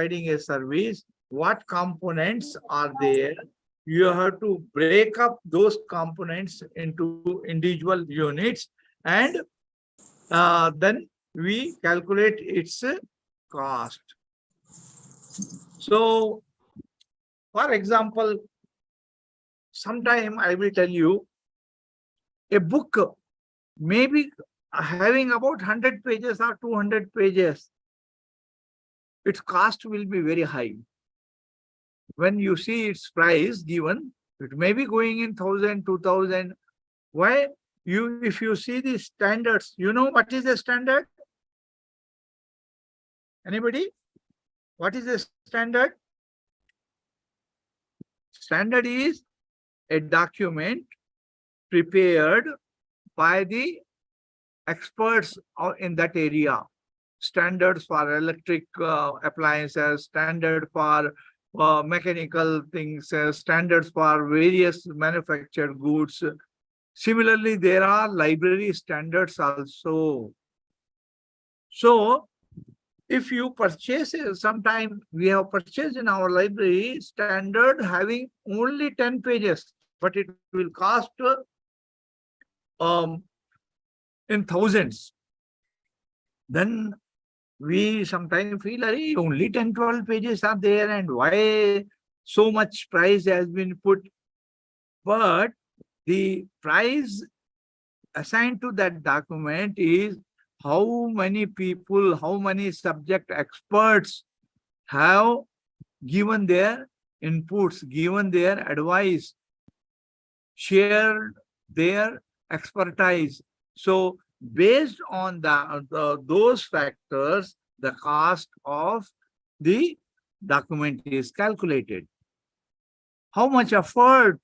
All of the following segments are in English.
providing a service, what components are there? You have to break up those components into individual units, and then we calculate its cost. So, for example, sometime I will tell you, a book may be having about 100 pages or 200 pages. Its cost will be very high. When you see its price given, it may be going in 1,000, 2,000. Why? If you see the standards, you know what is the standard? Anybody? What is the standard? Standard is a document prepared by the experts in that area. Standards for electric appliances, standard for mechanical things, standards for various manufactured goods. Similarly, there are library standards also. So, if you purchase, sometime we have purchased in our library standard having only 10 pages, but it will cost in thousands. Then we sometimes feel, only 10, 12 pages are there, and why so much price has been put? But the price assigned to that document is how many people, how many subject experts have given their inputs, given their advice, shared their expertise. So based on those factors, the cost of the document is calculated. How much effort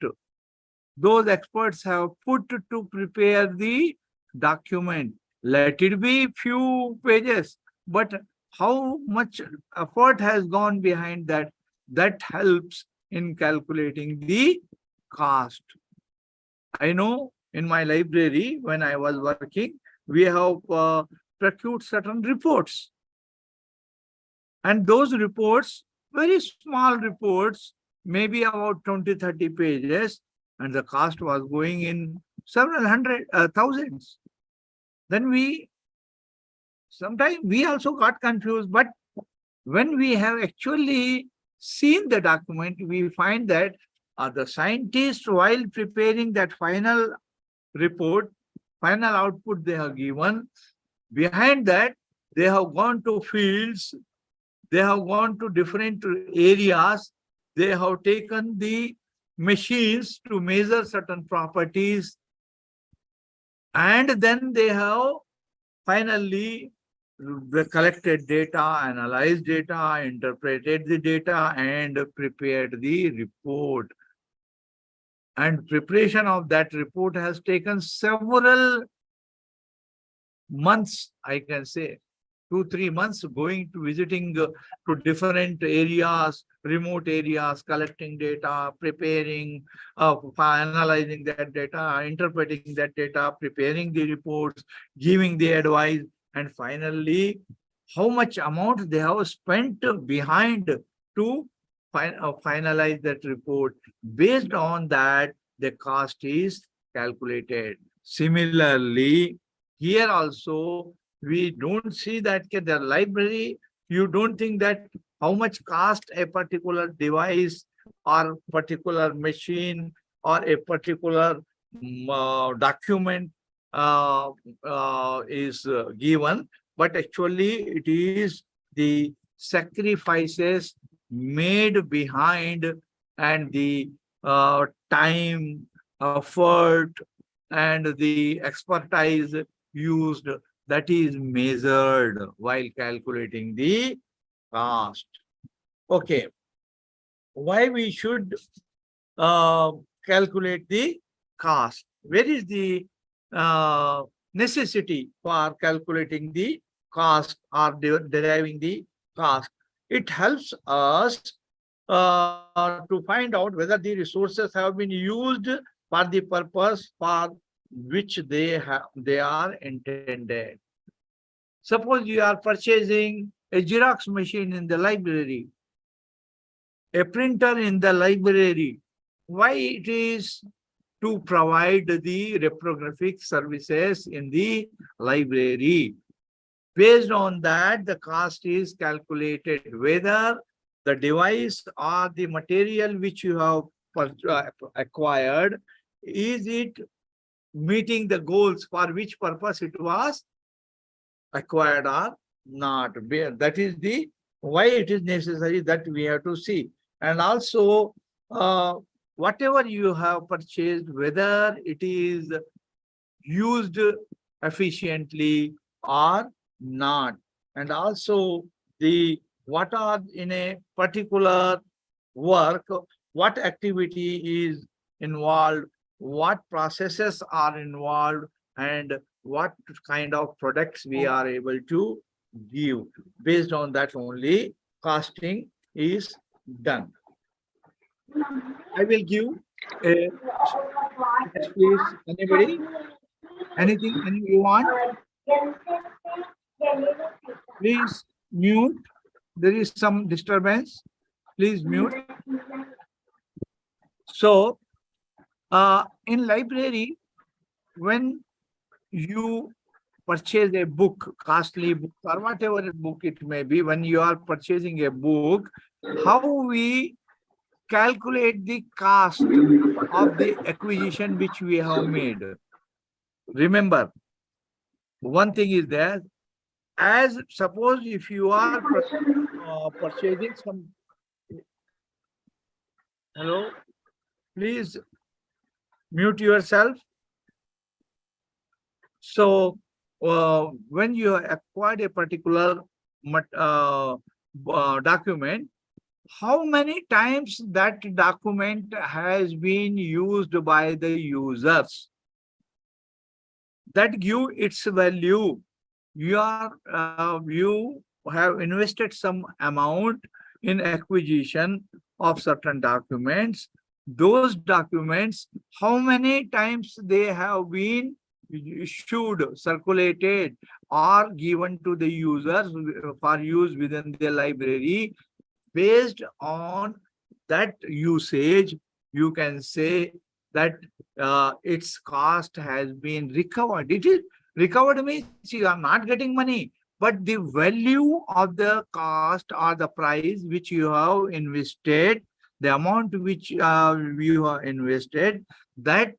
those experts have put to prepare the document. Let it be few pages, but how much effort has gone behind that? That helps in calculating the cost. I know in my library, when I was working, we have procured certain reports. And those reports, very small reports, maybe about 20, 30 pages, and the cost was going in several hundred thousands. Then sometimes we also got confused, but when we have actually seen the document, we find that the scientists, while preparing that final report, final output they have given, behind that, they have gone to fields, they have gone to different areas, they have taken the machines to measure certain properties, and then they have finally collected data, analyzed data, interpreted the data, and prepared the report. And preparation of that report has taken several months, I can say, 2-3 months, going to visiting to different areas, remote areas, collecting data, preparing, analyzing that data, interpreting that data, preparing the reports, giving the advice, and finally, how much amount they have spent behind to finalize that report. Based on that, the cost is calculated. Similarly, here also, we don't see that the library, you don't think that how much cost a particular device or particular machine or a particular document is given, but actually it is the sacrifices made behind and the time, effort, and the expertise used, that is measured while calculating the cost. Okay. Why we should calculate the cost? Where is the necessity for calculating the cost or deriving the cost? It helps us to find out whether the resources have been used for the purpose for which they are intended. Suppose you are purchasing a Xerox machine in the library, a printer in the library. Why? It is to provide the reprographic services in the library. Based on that, the cost is calculated, whether the device or the material which you have acquired, is it meeting the goals for which purpose it was acquired or not. That is the why it is necessary that we have to see. And also, whatever you have purchased, whether it is used efficiently or not. And also, the what are in a particular work, what activity is involved, what processes are involved, and what kind of products we are able to give. Based on that only, costing is done. I will give a, yes, please, anybody? Anything you want? Please mute. There is some disturbance. Please mute. So, in library, when you purchase a book, costly book or whatever book it may be, when you are purchasing a book, how we calculate the cost of the acquisition which we have made. Remember, one thing is there, as suppose if you are purchasing some, hello, please mute yourself. So when you acquired a particular document, how many times that document has been used by the users, that give its value. You have invested some amount in acquisition of certain documents. Those documents, how many times they have been issued, circulated, or given to the users for use within the library. Based on that usage, you can say that its cost has been recovered. It is recovered means you are not getting money, but the value of the cost or the price which you have invested, the amount which you have invested, that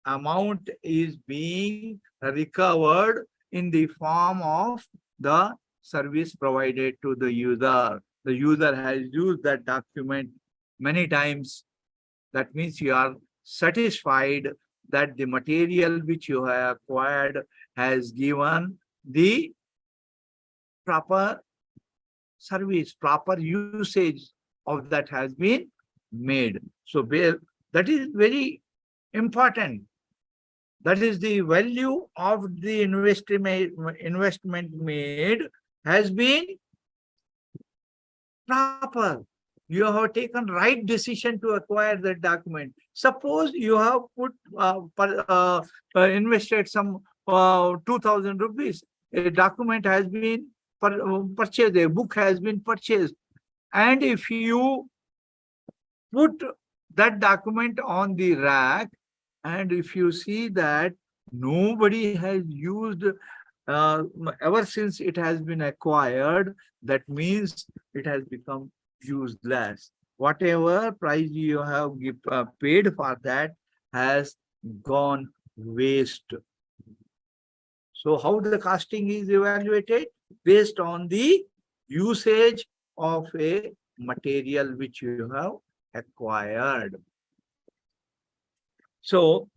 amount is being recovered in the form of the service provided to the user. The user has used that document many times. That means you are satisfied that the material which you have acquired has given the proper service, proper usage of that has been made. So that is very important. That is the value of the investment made has been proper. You have taken right decision to acquire that document. Suppose you have invested some 2,000 rupees. A document has been purchased, a book has been purchased. And if you put that document on the rack, and if you see that nobody has used ever since it has been acquired, that means it has become useless. Whatever price you have paid for that has gone waste. So how the costing is evaluated? Based on the usage of a material which you have acquired. So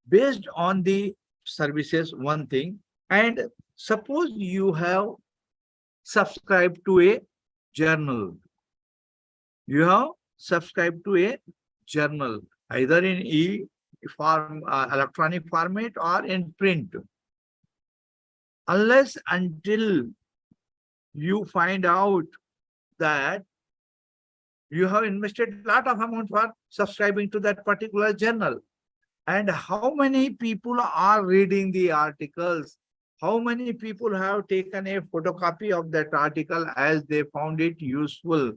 based on the services, one thing, and suppose you have subscribed to a journal. You have subscribed to a journal, either in electronic format or in print. Unless until you find out that you have invested a lot of amount for subscribing to that particular journal, and how many people are reading the articles, how many people have taken a photocopy of that article as they found it useful.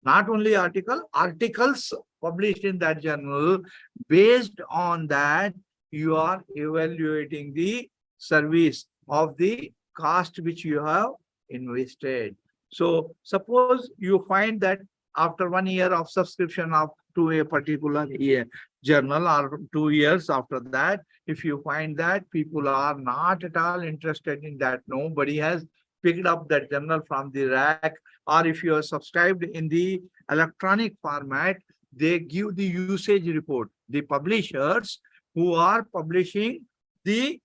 Not only articles published in that journal. Based on that, you are evaluating the service of the cost which you have invested. So suppose you find that after 1 year of subscription of to a particular journal, or 2 years after that, if you find that people are not at all interested in that, nobody has picked up that journal from the rack, or if you are subscribed in the electronic format, they give the usage report. The publishers who are publishing the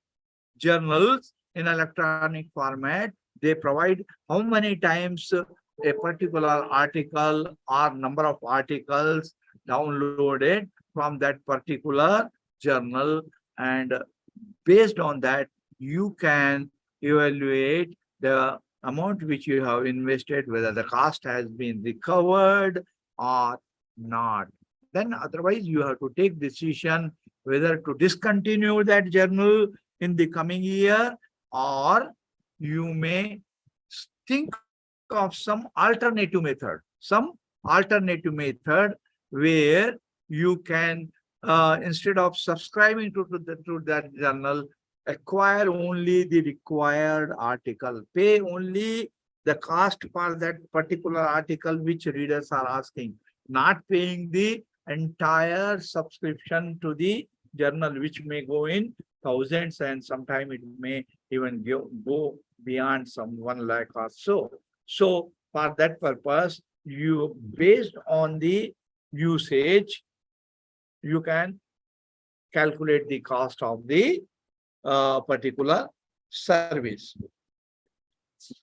journals in electronic format, they provide how many times a particular article or number of articles downloaded from that particular journal, and based on that, you can evaluate the amount which you have invested, whether the cost has been recovered or not. Then otherwise you have to take decision whether to discontinue that journal in the coming year, or you may think of some alternative method, where you can, instead of subscribing to that journal, acquire only the required article, pay only the cost for that particular article which readers are asking, not paying the entire subscription to the journal, which may go in thousands, and sometime it may even go beyond some 1 lakh or so. So for that purpose, you, based on the usage, you can calculate the cost of the particular service.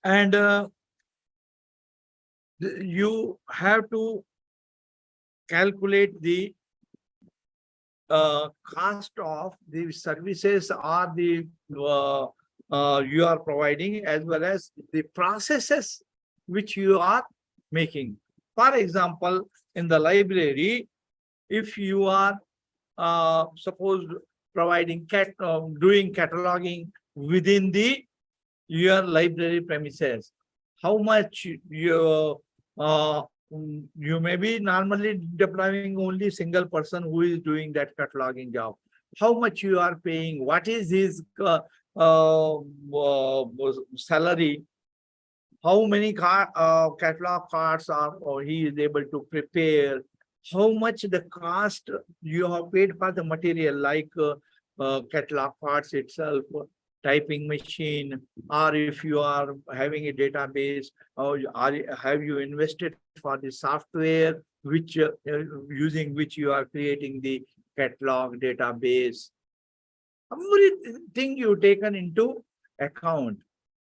And you have to calculate the cost of the services or the you are providing, as well as the processes which you are making. For example, in the library, if you are suppose providing doing cataloging within the your library premises, how much you may be normally deploying only single person who is doing that cataloging job. How much you are paying? What is his salary? How many catalog cards or he is able to prepare? How much the cost you have paid for the material, like catalog cards itself, typing machine, or if you are having a database, or have you invested for the software which using which you are creating the catalog database. Everything you taken into account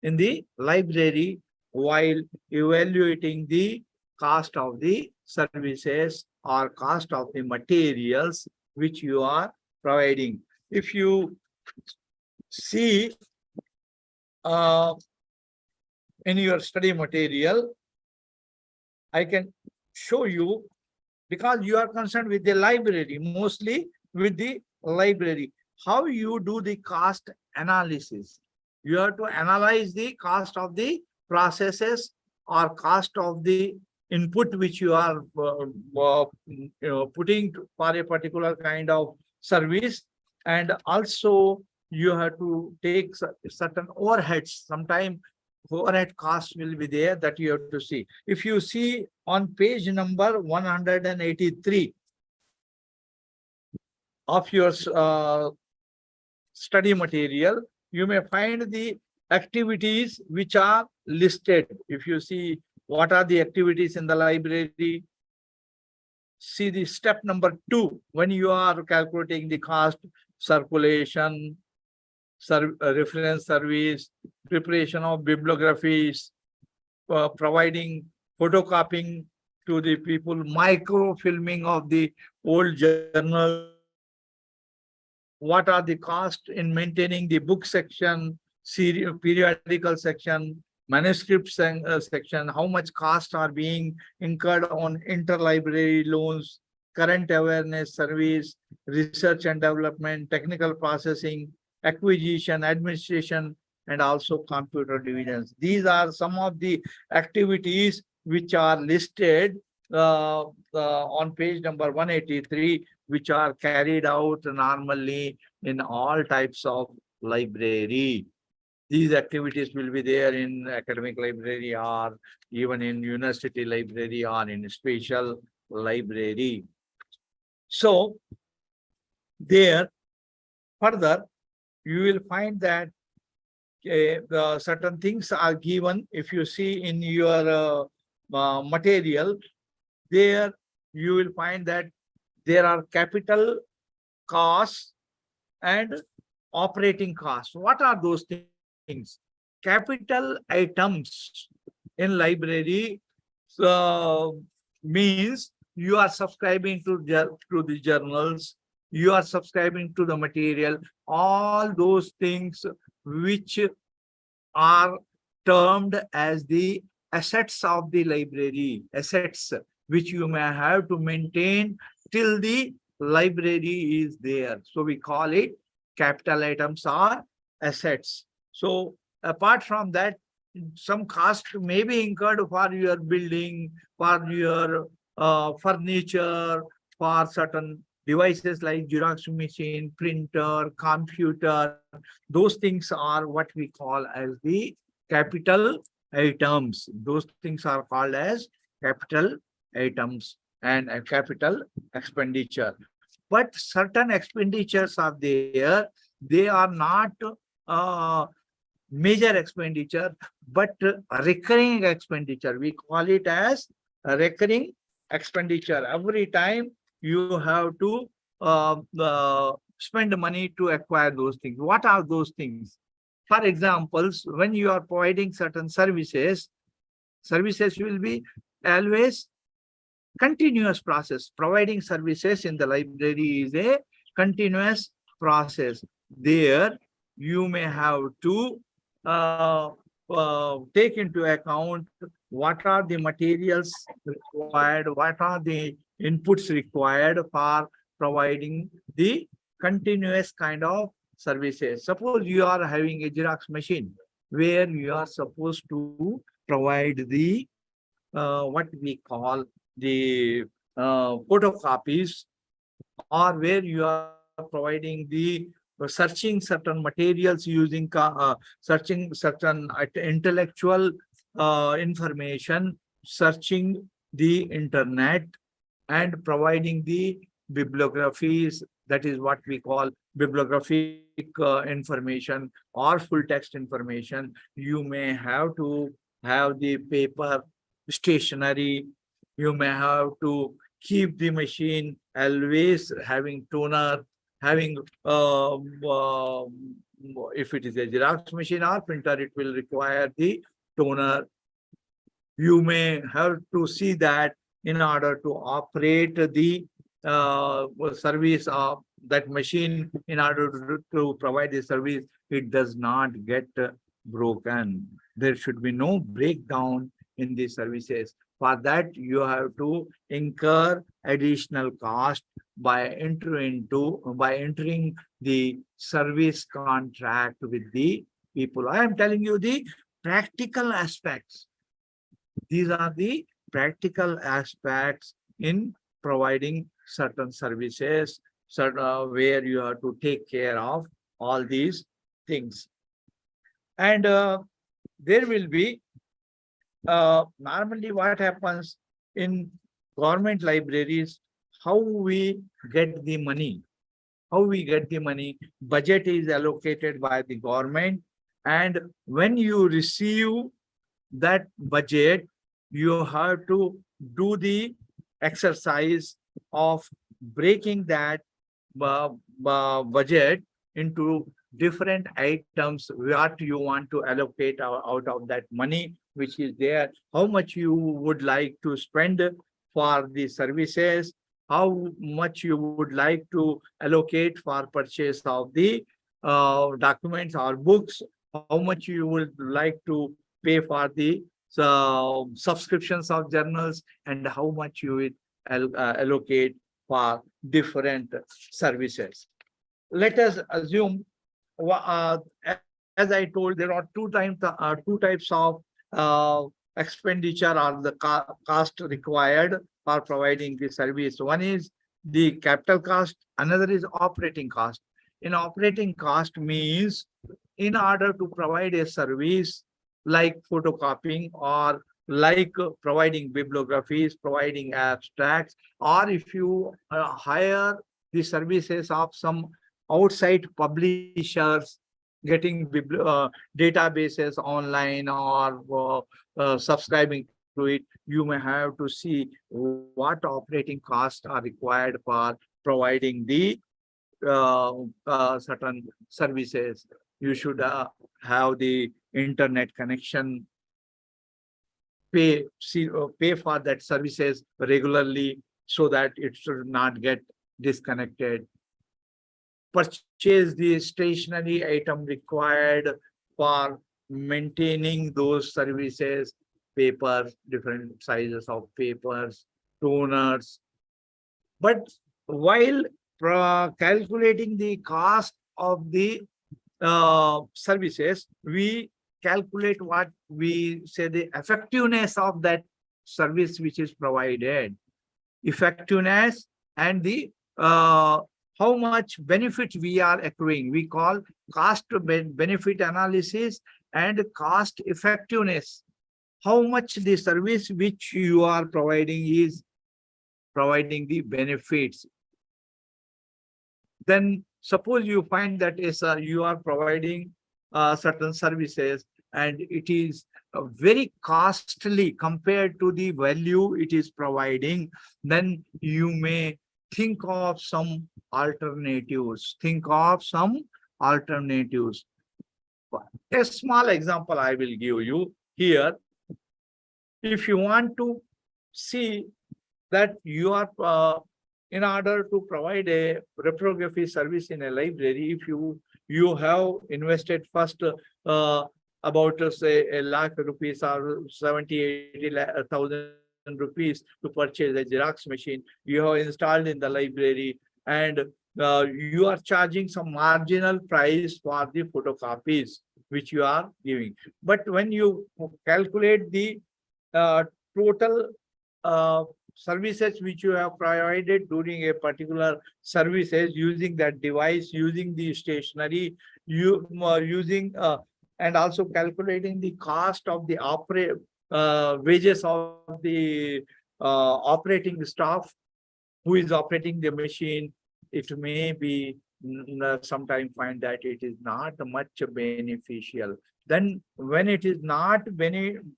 in the library while evaluating the cost of the services or cost of the materials which you are providing. If you see in your study material, I can show you, because you are concerned with the library, mostly with the library, how you do the cost analysis. You have to analyze the cost of the processes or cost of the input which you are putting for a particular kind of service, and also you have to take certain overheads. Sometimes overhead costs will be there that you have to see. If you see on page number 183 of your study material, you may find the activities which are listed. If you see what are the activities in the library, see the step number 2 when you are calculating the cost: circulation, reference service, preparation of bibliographies, providing photocopying to the people, microfilming of the old journals. What are the costs in maintaining the book section, periodical section, manuscript section? How much costs are being incurred on interlibrary loans, current awareness service, research and development, technical processing, acquisition, administration, and also computer divisions. These are some of the activities which are listed on page number 183, which are carried out normally in all types of library. These activities will be there in academic library or even in university library or in special library. So there further, you will find that the certain things are given. If you see in your material, there you will find that there are capital costs and operating costs. What are those things? Capital items in library means you are subscribing to the journals, you are subscribing to the material, all those things which are termed as the assets of the library, assets which you may have to maintain till the library is there. So we call it capital items or assets. So apart from that, some cost may be incurred for your building, for your furniture, for certain devices like Xerox machine, printer, computer. Those things are what we call as the capital items. Those things are called as capital items and a capital expenditure. But certain expenditures are there. They are not major expenditure, but recurring expenditure. We call it as a recurring expenditure. Every time you have to spend money to acquire those things. What are those things? For examples, when you are providing certain services, services will be always continuous process. Providing services in the library is a continuous process. There you may have to take into account what are the materials required, what are the inputs required for providing the continuous kind of services. Suppose you are having a Xerox machine where you are supposed to provide the what we call the photocopies, or where you are providing the searching certain materials using searching certain intellectual information, searching the internet and providing the bibliographies. That is what we call bibliographic information or full text information. You may have to have the paper stationery. You may have to keep the machine always having toner, having if it is a Xerox machine or printer, it will require the toner. You may have to see that in order to operate the service of that machine, in order to provide the service, it does not get broken. There should be no breakdown in the services. For that, you have to incur additional cost by entering the service contract with the people. I am telling you the practical aspects. These are the practical aspects in providing certain services, where you have to take care of all these things. And there will be normally what happens in government libraries, how we get the money. How we get the money? Budget is allocated by the government, and when you receive that budget, you have to do the exercise of breaking that budget into different items, what you want to allocate out of that money which is there, how much you would like to spend for the services, how much you would like to allocate for purchase of the documents or books, how much you would like to pay for the subscriptions of journals, and how much you will allocate for different services. Let us assume as I told, there are two types of expenditure or the cost required for providing the service. One is the capital cost, another is operating cost. In operating cost means in order to provide a service like photocopying or like providing bibliographies, providing abstracts, or if you hire the services of some outside publishers, getting databases online or subscribing to it, you may have to see what operating costs are required for providing the certain services. You should have the internet connection, pay for that services regularly so that it should not get disconnected. Purchase the stationery item required for maintaining those services, papers, different sizes of papers, toners. But while calculating the cost of the services, we calculate what we say the effectiveness of that service which is provided, effectiveness, and the how much benefit we are accruing. We call cost benefit analysis and cost effectiveness. How much the service which you are providing is providing the benefits. Then suppose you find that you are providing certain services and it is very costly compared to the value it is providing, then you may think of some alternatives. Think of some alternatives. A small example I will give you here. If you want to see that you are in order to provide a reprography service in a library, if you have invested first about say ₹1,00,000 or 70,000-80,000 rupees to purchase a Xerox machine, you have installed in the library, and you are charging some marginal price for the photocopies which you are giving. But when you calculate the total services which you have provided during a particular services, using that device, using the stationery, using and also calculating the cost of the wages of the operating staff who is operating the machine, it may be sometimes find that it is not much beneficial. Then when it is not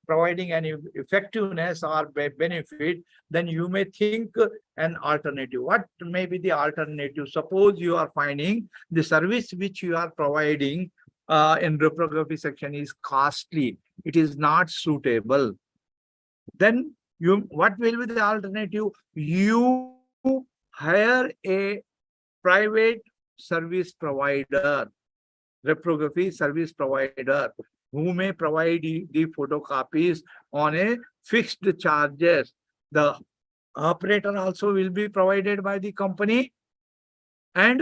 providing any effectiveness or benefit, then you may think an alternative. What may be the alternative? Suppose you are finding the service which you are providing in reprography section is costly, it is not suitable. Then what will be the alternative? You hire a private service provider, reprography service provider, who may provide the photocopies on a fixed charges. The operator also will be provided by the company, and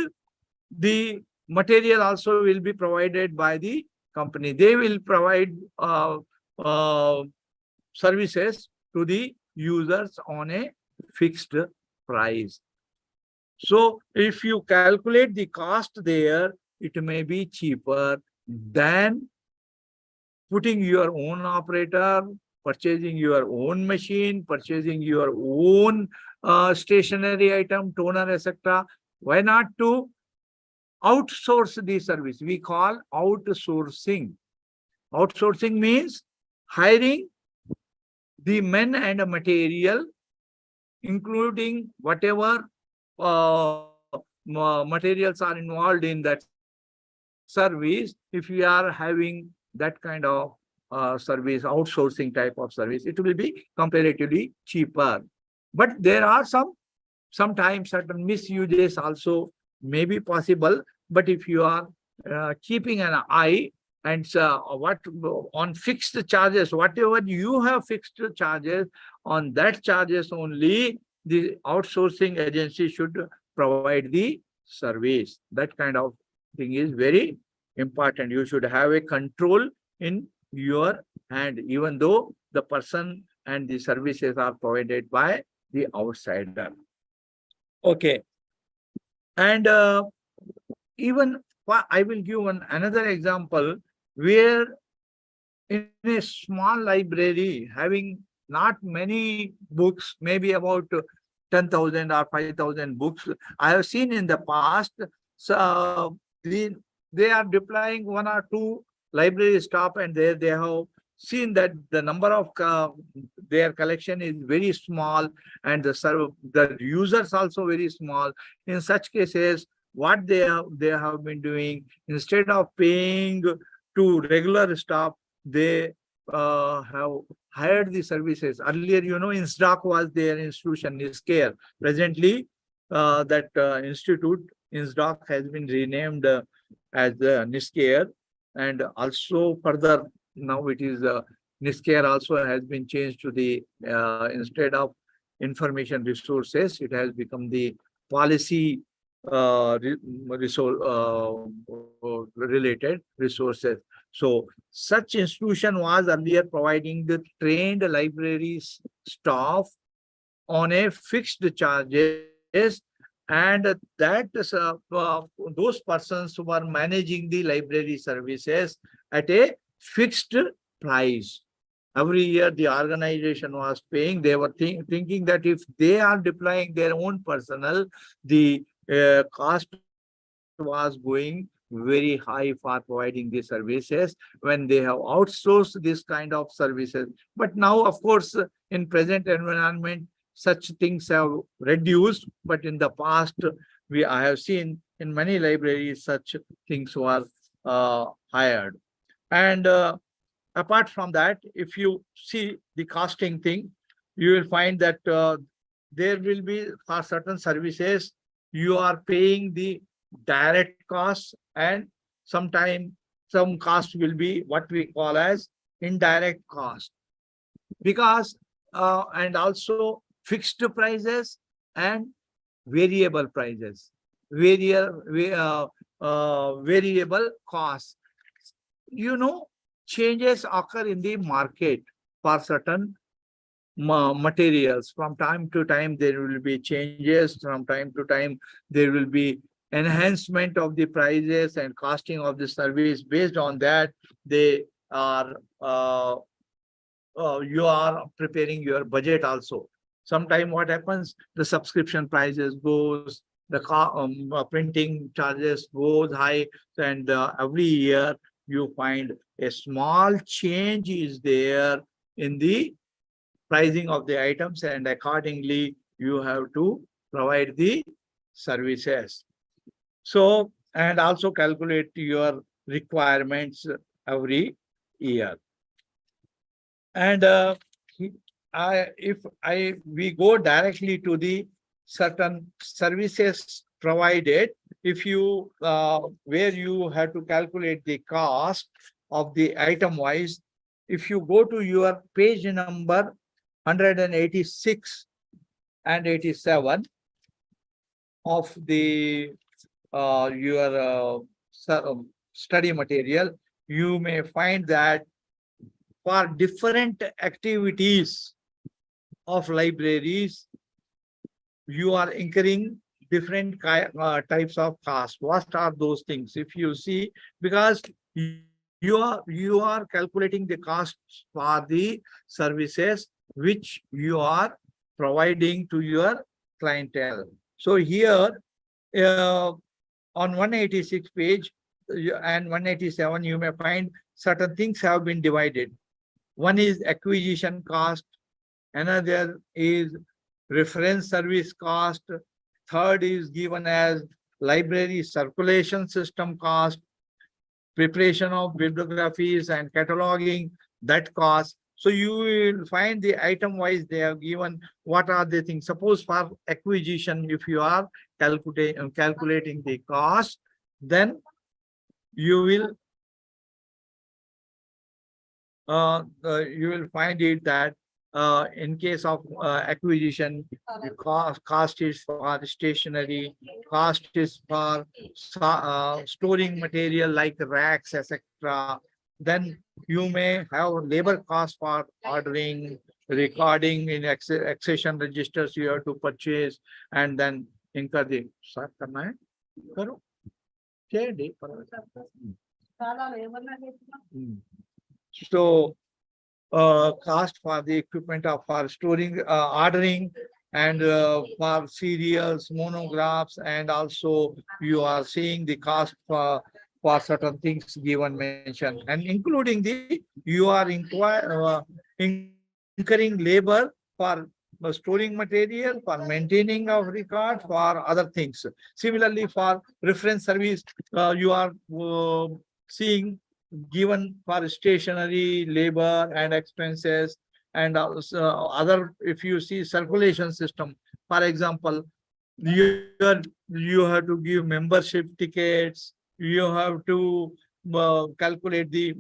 the material also will be provided by the company. They will provide services to the users on a fixed price. So if you calculate the cost there, it may be cheaper than putting your own operator, purchasing your own machine, purchasing your own stationery item, toner, etc. Why not to outsource the service? We call outsourcing. Outsourcing means hiring the men and material, including whatever materials are involved in that service. If you are having that kind of service, outsourcing type of service, it will be comparatively cheaper. But there are sometimes certain misuses also may be possible. But if you are keeping an eye and on fixed charges, whatever you have fixed charges, on that charges only the outsourcing agency should provide the service. That kind of thing is very important. You should have a control in your hand, even though the person and the services are provided by the outsider. Okay. And even I will give another example where in a small library having not many books, maybe about 10,000 or 5,000 books, I have seen in the past, so they are deploying one or two library staff, and there they have seen that the number of their collection is very small, and the users also very small. In such cases, what they have been doing, instead of paying to regular staff, they have hired the services. Earlier, INSDOC was their institution, ISCARE. Presently, that institute, INSDOC, has been renamed as NISCARE, and also further now it is NISCARE also has been changed to the instead of information resources, it has become the policy related resources. So such institution was earlier providing the trained libraries staff on a fixed charges, and that those persons who were managing the library services at a fixed price. Every year the organization was paying. They were thinking that if they are deploying their own personnel, the cost was going very high for providing the services when they have outsourced this kind of services. But now, of course, in present environment, such things have reduced. But in the past, I have seen in many libraries such things were hired. And apart from that, if you see the costing thing, you will find that there will be, for certain services, you are paying the direct costs, and sometimes some cost will be what we call as indirect cost, because and also fixed prices and variable prices, variable costs. Changes occur in the market for certain materials. From time to time, there will be changes. From time to time, there will be enhancement of the prices and costing of the service. Based on that, they are you are preparing your budget also. Sometime what happens, the subscription prices goes, the printing charges goes high, and every year you find a small change is there in the pricing of the items, and accordingly you have to provide the services. So, and also calculate your requirements every year. And we go directly to the certain services provided, if you where you have to calculate the cost of the item wise, if you go to your page number 186 and 87 of the your study material, you may find that for different activities of libraries, you are incurring different types of costs. What are those things? If you see, because you are calculating the costs for the services which you are providing to your clientele. So here on 186 page and 187, you may find certain things have been divided. One is acquisition cost, another is reference service cost, third is given as library circulation system cost, preparation of bibliographies and cataloging, that cost. So you will find the item wise they have given what are the things. Suppose for acquisition, if you are calculating the cost, then you will find it that in case of acquisition, the cost is for stationery, cost is for storing material like racks, etc. Then you may have labor cost for ordering, recording in accession registers you have to purchase, and then incur the sir, करना है? करो, चेंडी, so cost for the equipment of for storing, ordering, and for serials, monographs, and also you are seeing the cost for certain things given mentioned, and including the you are incurring labor for storing material, for maintaining of record, for other things. Similarly, for reference service, you are seeing given for stationery, labor, and expenses, and also other, if you see circulation system, for example, you have to give membership tickets, you have to calculate the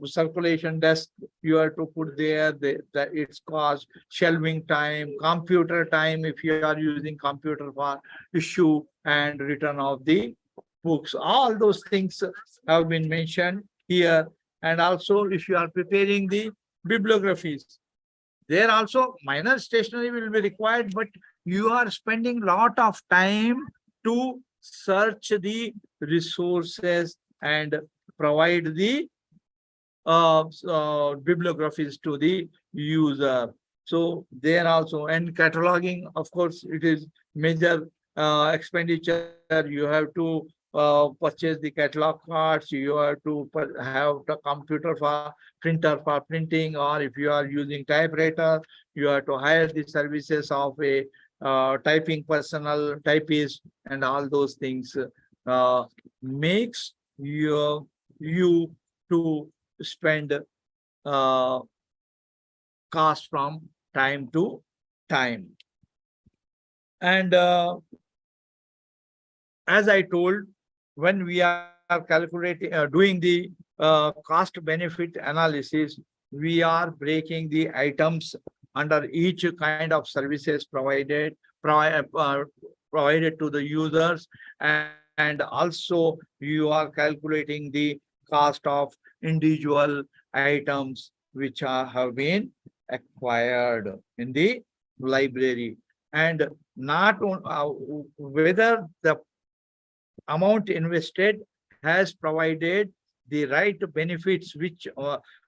circulation desk, you have to put there its cost, shelving time, computer time, if you are using computer for issue and return of the books. All those things have been mentioned here. And also, if you are preparing the bibliographies, there also minor stationery will be required, but you are spending lot of time to search the resources and provide the bibliographies to the user. So there also, and cataloging, of course, it is major expenditure. You have to purchase the catalog cards, you have to have the computer for printer for printing, or if you are using typewriter, you have to hire the services of a typing personnel, typist, and all those things makes you to spend cost from time to time. And as I told, when we are calculating, doing the cost benefit analysis, we are breaking the items under each kind of services provided to the users, and also you are calculating the cost of individual items which have been acquired in the library, and not whether the amount invested has provided the right benefits, which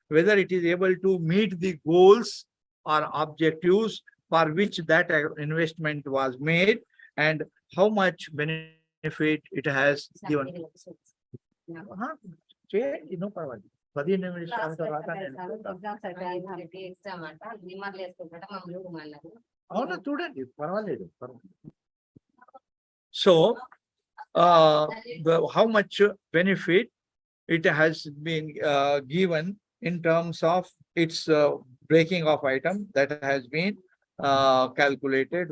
whether it is able to meet the goals or objectives for which that investment was made, and how much benefit it has given. So how much benefit it has been given in terms of its breaking of item, that has been calculated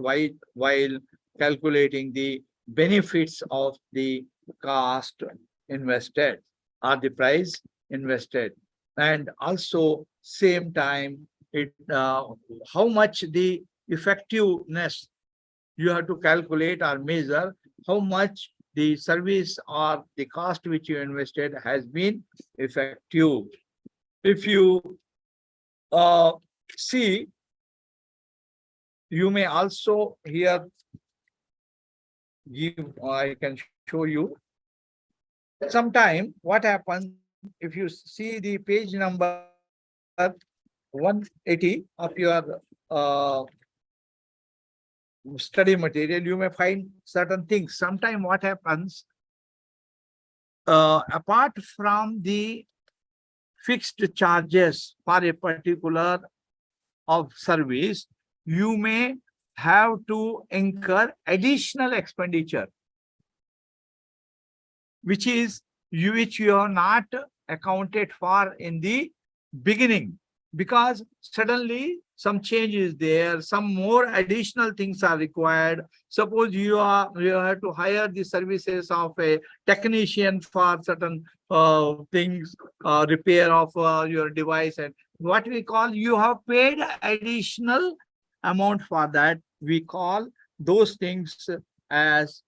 while calculating the benefits of the cost invested or the price invested. And also same time, it how much the effectiveness you have to calculate or measure, how much the service or the cost which you invested has been effective. If you see, you may also here give, I can show you. Sometime what happens, if you see the page number 180 of your study material, you may find certain things. Sometime what happens, apart from the fixed charges for a particular of service, you may have to incur additional expenditure, which you are not accounted for in the beginning, because suddenly some change is there, some more additional things are required. Suppose you have to hire the services of a technician for certain things, repair of your device, and what we call, you have paid additional amount for that. We call those things as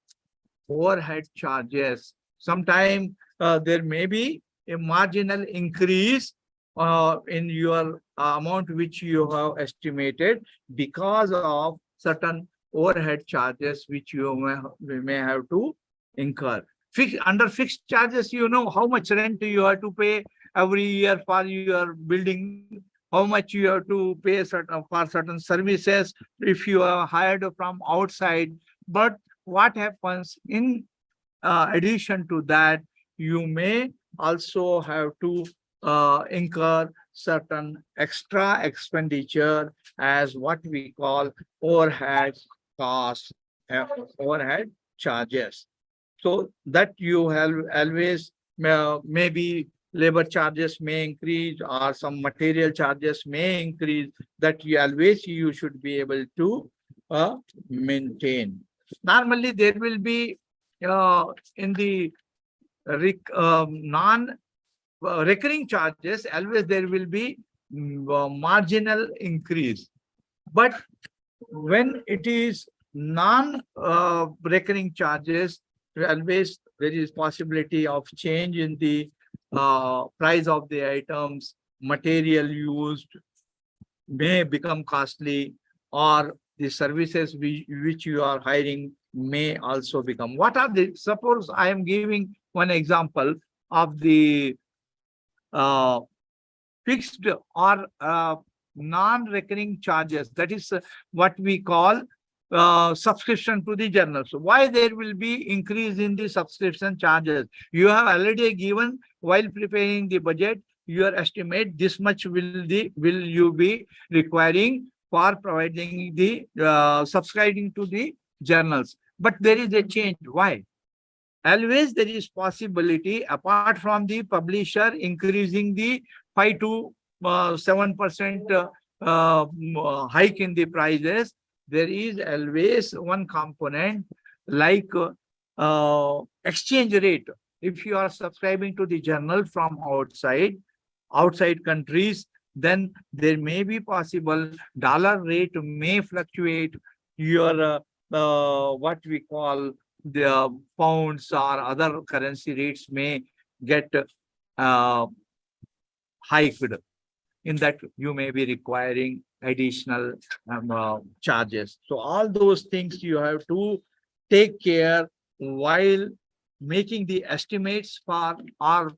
overhead charges. Sometimes there may be a marginal increase in your amount which you have estimated because of certain overhead charges which we may have to incur. Under fixed charges, you know how much rent you have to pay every year for your building, how much you have to pay for certain services if you are hired from outside. But what happens in addition to that, you may also have to incur certain extra expenditure as what we call overhead costs, overhead charges. So that you have always, maybe labor charges may increase or some material charges may increase, that you should be able to maintain. Normally there will be in the non-recurring charges, always there will be marginal increase. But when it is non-recurring charges, always there is possibility of change in the price of the items, material used may become costly, or the services which you are hiring may also become. What are the, suppose I am giving one example of the fixed or non-recurring charges. That is what we call subscription to the journal. So why there will be increase in the subscription charges? You have already given, while preparing the budget, your estimate this much will you be requiring for providing the subscribing to the journals. But there is a change. Why? Always there is possibility, apart from the publisher increasing the 5 to 7% hike in the prices, there is always one component like exchange rate. If you are subscribing to the journal from outside countries, then there may be possible dollar rate may fluctuate. Your what we call the pounds or other currency rates may get hiked. In that, you may be requiring additional charges. So all those things you have to take care while making the estimates for or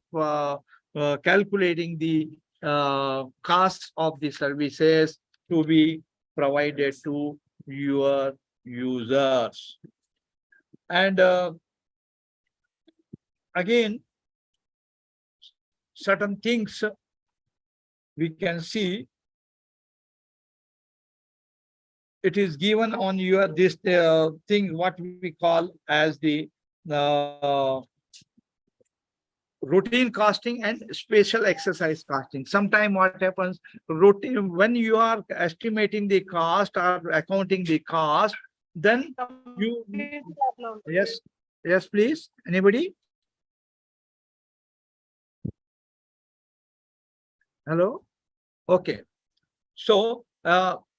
calculating the costs of the services to be provided to your users. And again, certain things we can see, it is given on your this thing what we call as the routine costing and special exercise costing. Sometime what happens, routine, when you are estimating the cost or accounting the cost, then you, yes please, anybody? Hello? Okay. So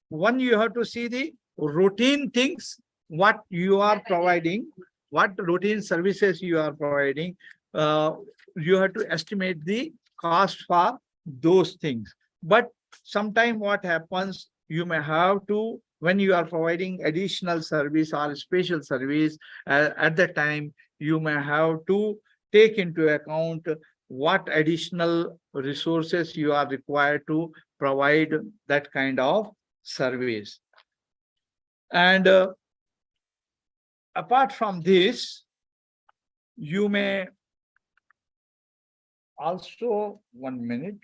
one, you have to see the routine things what you are providing, what routine services you are providing. You have to estimate the cost for those things. But sometime what happens, you may have to, when you are providing additional service or special service, at the time you may have to take into account what additional resources you are required to provide that kind of service. And apart from this, you may also, 1 minute.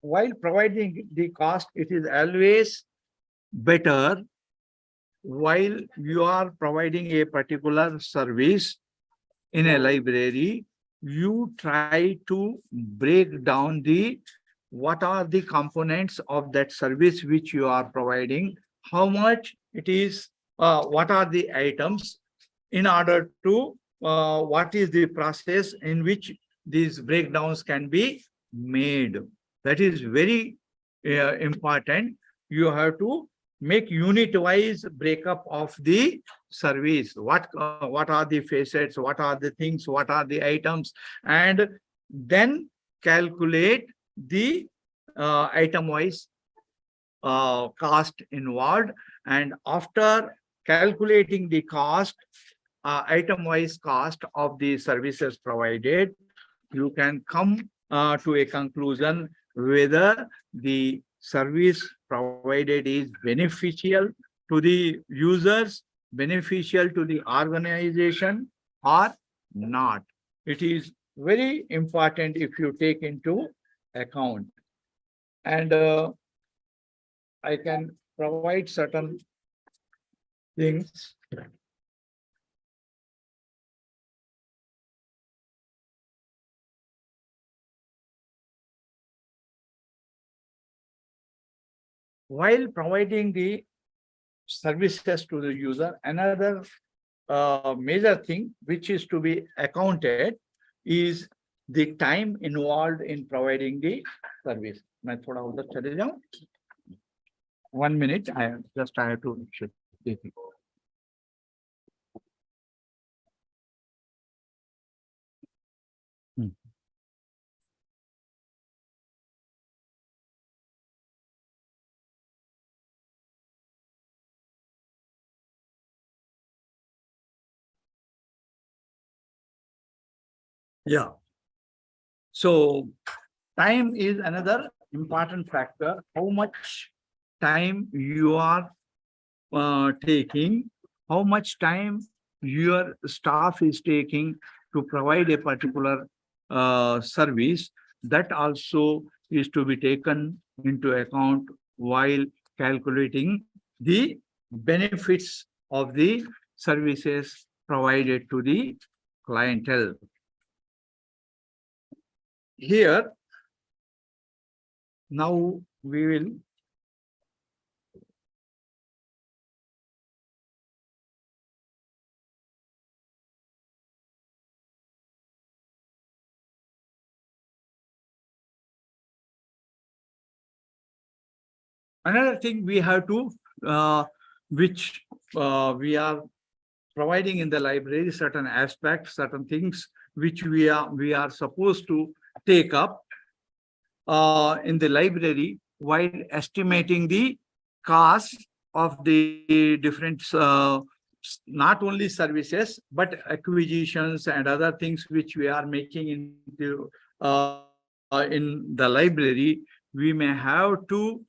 While providing the cost, it is always better, while you are providing a particular service in a library, you try to break down the what are the components of that service which you are providing, how much it is what are the items in order to what is the process in which these breakdowns can be made. That is very important. You have to make unit-wise breakup of the service. What are the facets? What are the things? What are the items? And then calculate the item-wise cost involved. And after calculating the cost, item-wise cost of the services provided, you can come to a conclusion whether the service provided is beneficial to the users, beneficial to the organization, or not. It is very important if you take into account. And I can provide certain things. While providing the services to the user, another major thing which is to be accounted is the time involved in providing the service. मैं थोड़ा उधर चले जाऊं. 1 minute. I have to check. Yeah. So time is another important factor. How much time you are taking, how much time your staff is taking to provide a particular service, that also is to be taken into account while calculating the benefits of the services provided to the clientele. Here, now we will another thing we have to which we are providing in the library, certain aspects, certain things which we are supposed to take up in the library while estimating the cost of the different not only services but acquisitions and other things which we are making into in the library. We may have to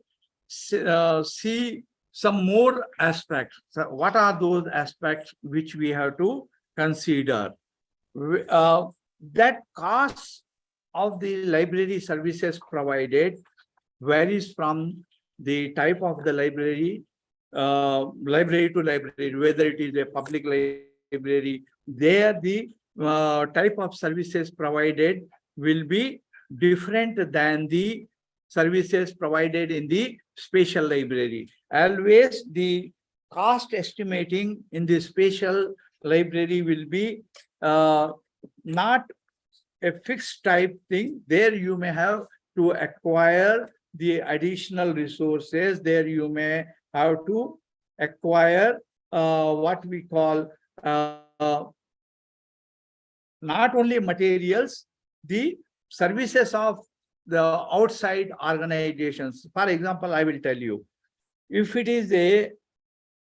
see some more aspects. So what are those aspects which we have to consider? That cost of the library services provided varies from the type of the library, library to library, whether it is a public library. There, the type of services provided will be different than the services provided in the special library. Always the cost estimating in the special library will be not a fixed type thing. There you may have to acquire the additional resources. There you may have to acquire what we call not only materials, the services of the outside organizations. For example, I will tell you, if it is a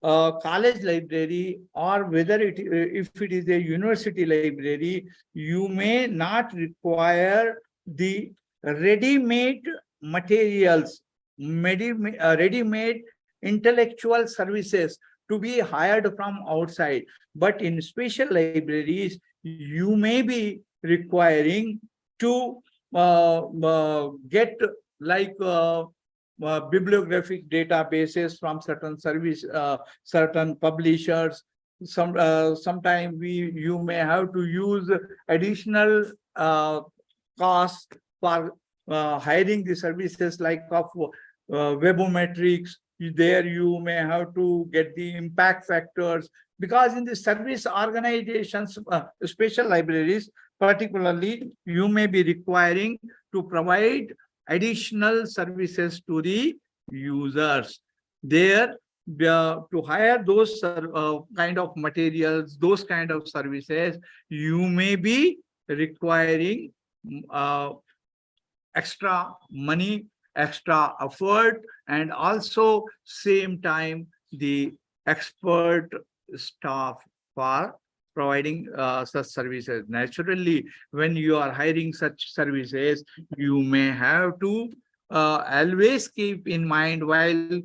college library or whether if it is a university library, you may not require the ready-made materials, ready-made intellectual services to be hired from outside. But in special libraries, you may be requiring to get like bibliographic databases from certain service, certain publishers. Sometime you may have to use additional cost for hiring the services like of webometrics There you may have to get the impact factors, because in the service organizations, special libraries, particularly, you may be requiring to provide additional services to the users. There, to hire those kind of materials, those kind of services, you may be requiring extra money, extra effort, and also same time the expert staff for providing such services. Naturally, when you are hiring such services, you may have to always keep in mind, while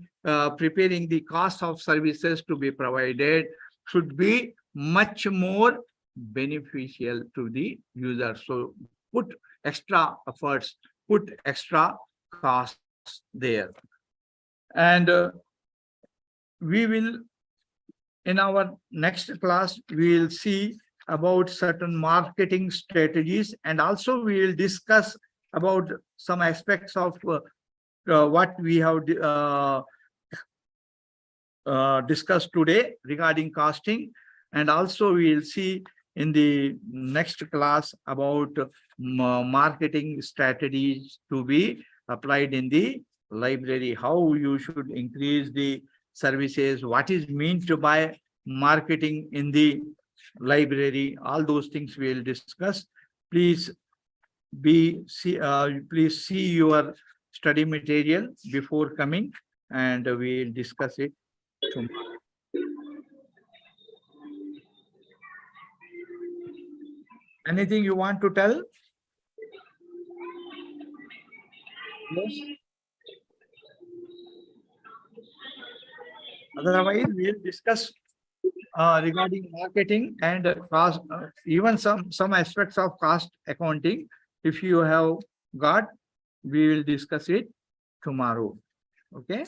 preparing the cost of services to be provided, should be much more beneficial to the user. So put extra efforts, put extra costs there. And we will, in our next class, we will see about certain marketing strategies, and also we will discuss about some aspects of what we have discussed today regarding costing. And also we will see in the next class about marketing strategies to be applied in the library, how you should increase the services, what is meant by marketing in the library. All those things we will discuss. Please please see your study material before coming, and we will discuss it tomorrow. Anything you want to tell? Yes. Otherwise, we will discuss regarding marketing and cost, even some aspects of cost accounting. If you have got, we will discuss it tomorrow. Okay.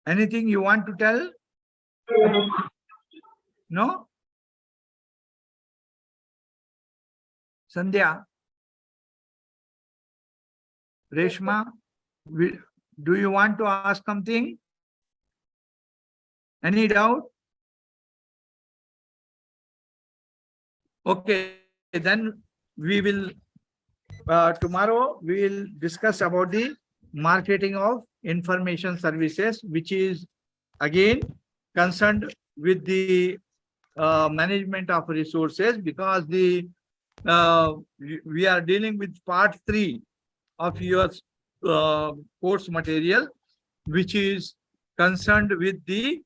Anything you want to tell? No? Sandhya? Reshma? Do you want to ask something? Any doubt? Okay, then we will, tomorrow we will discuss about the marketing of information services, which is again concerned with the management of resources, because the we are dealing with part 3 of your course material, which is concerned with the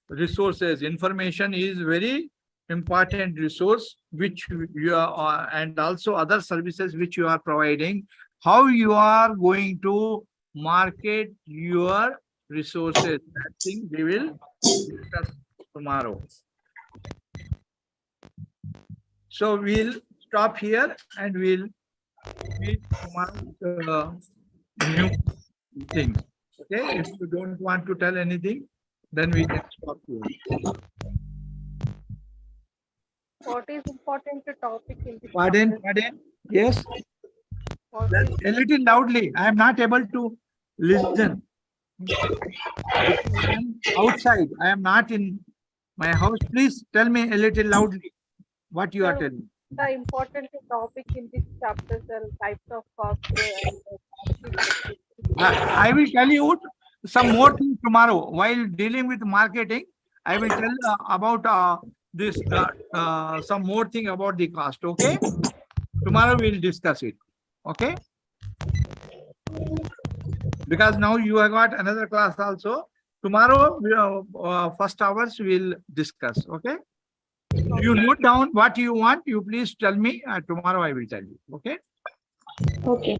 resources. Information is very important resource which you are, and also other services which you are providing. How you are going to market your resources, that thing we will discuss tomorrow. So we'll stop here and we'll meet tomorrow new things. Okay, if you don't want to tell anything, then we can stop here. What is important topic in this? Pardon? Yes. A little loudly. I am not able to listen. I am outside. I am not in my house. Please tell me a little loudly what you are telling. The important topic in this chapter are types of cost. I will tell you some more things tomorrow. While dealing with marketing, I will tell about this some more thing about the cost. Okay. Tomorrow we will discuss it. Okay. Because now you have got another class also. Tomorrow, first hours we will discuss. Okay. You note down what you want. You please tell me. Tomorrow I will tell you. Okay. Okay.